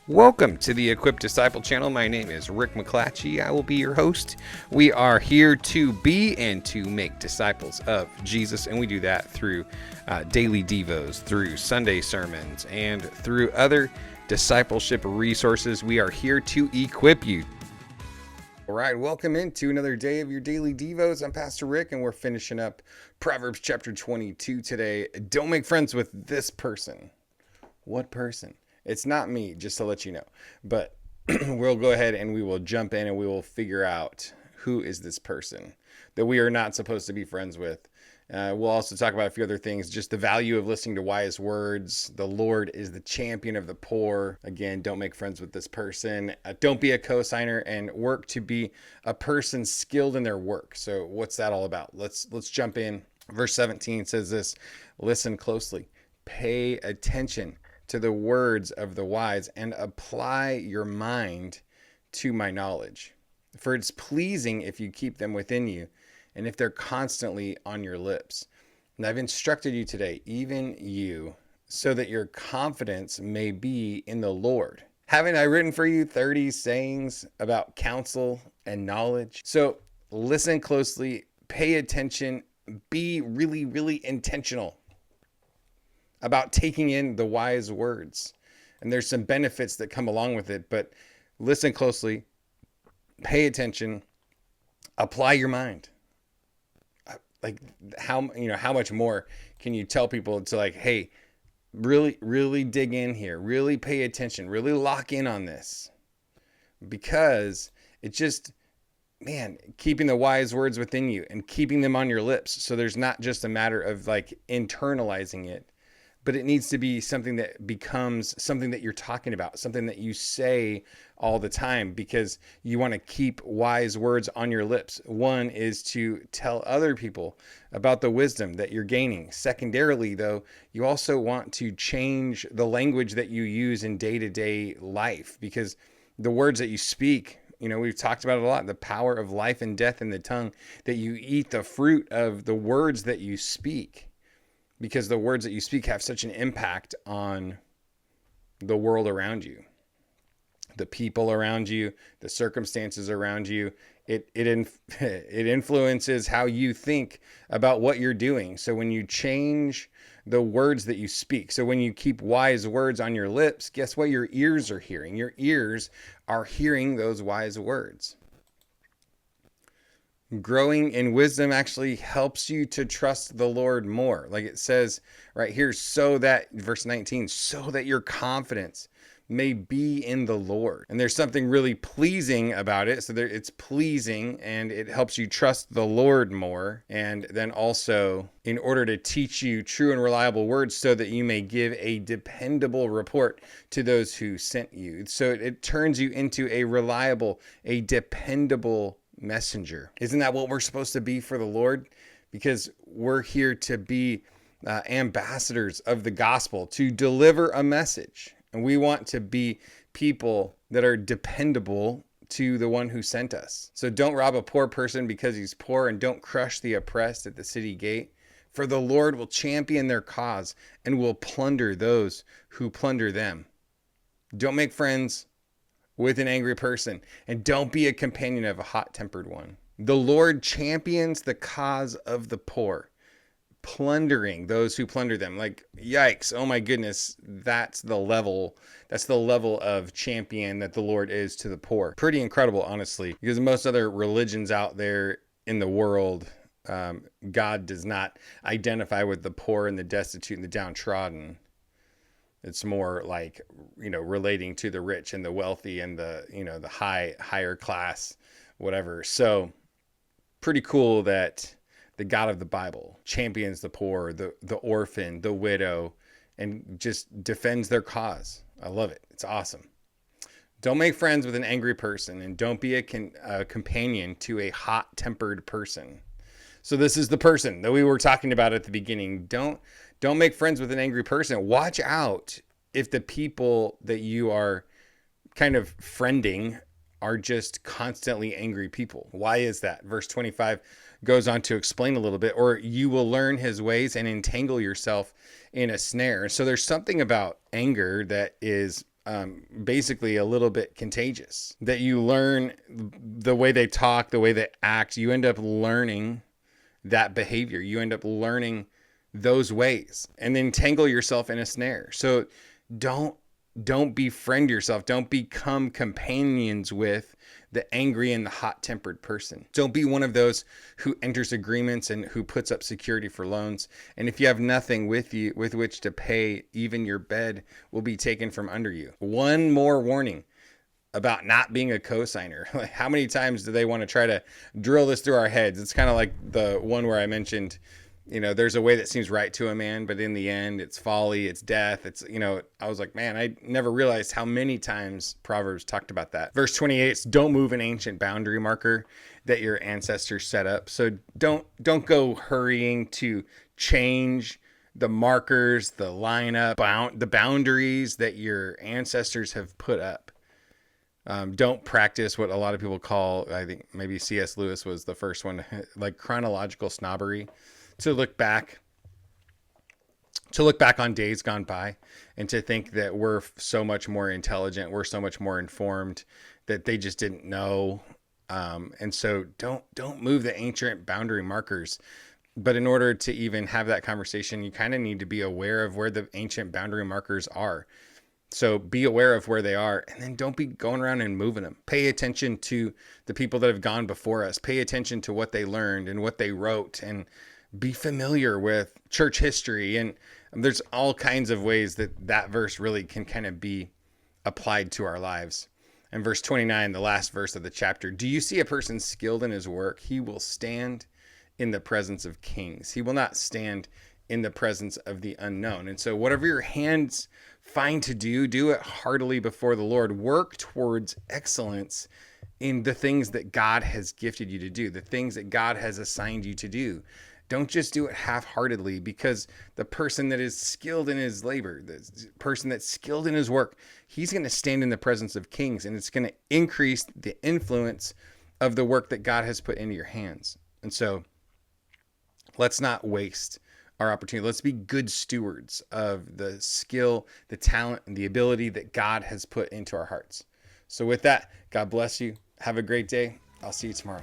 Welcome to the Equipped Disciple channel. My name is Rick McClatchy. I will be your host. We are here to be and to make disciples of Jesus, and we do that through daily devos, through Sunday sermons, and through other discipleship resources. We are here to equip you. All right, welcome into another day of your daily devos. I'm Pastor Rick, and we're finishing up Proverbs chapter 22 today. Don't make friends with this person. What person? It's not me, just to let you know. But we'll go ahead and we will jump in and we will figure out who is this person that we are not supposed to be friends with. We'll also talk about a few other things, just the value of listening to wise words. The Lord is the champion of the poor. Again, don't make friends with this person. Don't be a co-signer, and work to be a person skilled in their work. So what's that all about? Let's jump in. Verse 17 says this: listen closely, pay attention to the words of the wise, and apply your mind to my knowledge. For it's pleasing if you keep them within you, and if they're constantly on your lips. And I've instructed you today, even you, so that your confidence may be in the Lord. Haven't I written for you 30 sayings about counsel and knowledge? So listen closely, pay attention, be really, really intentional about taking in the wise words. And there's some benefits that come along with it, but listen closely, pay attention, apply your mind. Like how much more can you tell people to, like, hey, really, really dig in here, really pay attention, really lock in on this, because it just, man, keeping the wise words within you and keeping them on your lips. So there's not just a matter of like internalizing it, but it needs to be something that becomes something that you're talking about, something that you say all the time, because you want to keep wise words on your lips. One is to tell other people about the wisdom that you're gaining. Secondarily, though, you also want to change the language that you use in day-to-day life, because the words that you speak, we've talked about it a lot, the power of life and death in the tongue, that you eat the fruit of the words that you speak, because the words that you speak have such an impact on the world around you, the people around you, the circumstances around you. It influences how you think about what you're doing. So when you change the words that you speak, so when you keep wise words on your lips, guess what your ears are hearing? Your ears are hearing those wise words. Growing in wisdom actually helps you to trust the Lord more. Like it says right here, so that, verse 19, so that your confidence may be in the Lord. And there's something really pleasing about it. So it's pleasing, and it helps you trust the Lord more. And then also, in order to teach you true and reliable words, so that you may give a dependable report to those who sent you. So it turns you into a reliable, a dependable messenger. Isn't that what we're supposed to be for the Lord? Because we're here to be ambassadors of the gospel, to deliver a message. And we want to be people that are dependable to the one who sent us. So don't rob a poor person because he's poor, and don't crush the oppressed at the city gate. For the Lord will champion their cause and will plunder those who plunder them. Don't make friends with an angry person, and don't be a companion of a hot-tempered one. The Lord champions the cause of the poor, plundering those who plunder them. Like, yikes, oh my goodness, that's the level of champion that the Lord is to the poor. Pretty incredible, honestly, because most other religions out there in the world, God does not identify with the poor and the destitute and the downtrodden. It's more like, relating to the rich and the wealthy and the, the higher class, whatever. So pretty cool that the God of the Bible champions the poor, the orphan, the widow, and just defends their cause. I love it. It's awesome. Don't make friends with an angry person, and don't be a companion to a hot-tempered person. So this is the person that we were talking about at the beginning. Don't make friends with an angry person. Watch out if the people that you are kind of friending are just constantly angry people. Why is that? Verse 25 goes on to explain a little bit. Or you will learn his ways and entangle yourself in a snare. So there's something about anger that is basically a little bit contagious, that you learn the way they talk, the way they act. You end up learning that behavior. You end up learning those ways and then tangle yourself in a snare. So don't befriend yourself. Don't become companions with the angry and the hot-tempered person. Don't be one of those who enters agreements and who puts up security for loans. And if you have nothing with you with which to pay, even your bed will be taken from under you. One more warning about not being a cosigner. Like, how many times do they want to try to drill this through our heads? It's kind of like the one where I mentioned, there's a way that seems right to a man, but in the end, it's folly, it's death. I was like, man, I never realized how many times Proverbs talked about that. Verse 28 is, don't move an ancient boundary marker that your ancestors set up. So don't go hurrying to change the markers, the lineup, the boundaries that your ancestors have put up. Don't practice what a lot of people call, I think maybe C.S. Lewis was the first one, like chronological snobbery. To look back on days gone by and to think that we're so much more intelligent, we're so much more informed, that they just didn't know. And so don't move the ancient boundary markers. But in order to even have that conversation, you kind of need to be aware of where the ancient boundary markers are. So be aware of where they are, and then don't be going around and moving them. Pay attention to the people that have gone before us. Pay attention to what they learned and what they wrote, and be familiar with church history. And there's all kinds of ways that verse really can kind of be applied to our lives. And verse 29, the last verse of the chapter, do you see a person skilled in his work? He will stand in the presence of kings. He will not stand in the presence of the unknown. And so whatever your hands find to do it heartily before the Lord. Work towards excellence in the things that God has gifted you to do, the things that God has assigned you to do. Don't just do it half-heartedly, because the person that is skilled in his labor, the person that's skilled in his work, he's going to stand in the presence of kings, and it's going to increase the influence of the work that God has put into your hands. And so let's not waste our opportunity. Let's be good stewards of the skill, the talent, and the ability that God has put into our hearts. So with that, God bless you. Have a great day. I'll see you tomorrow.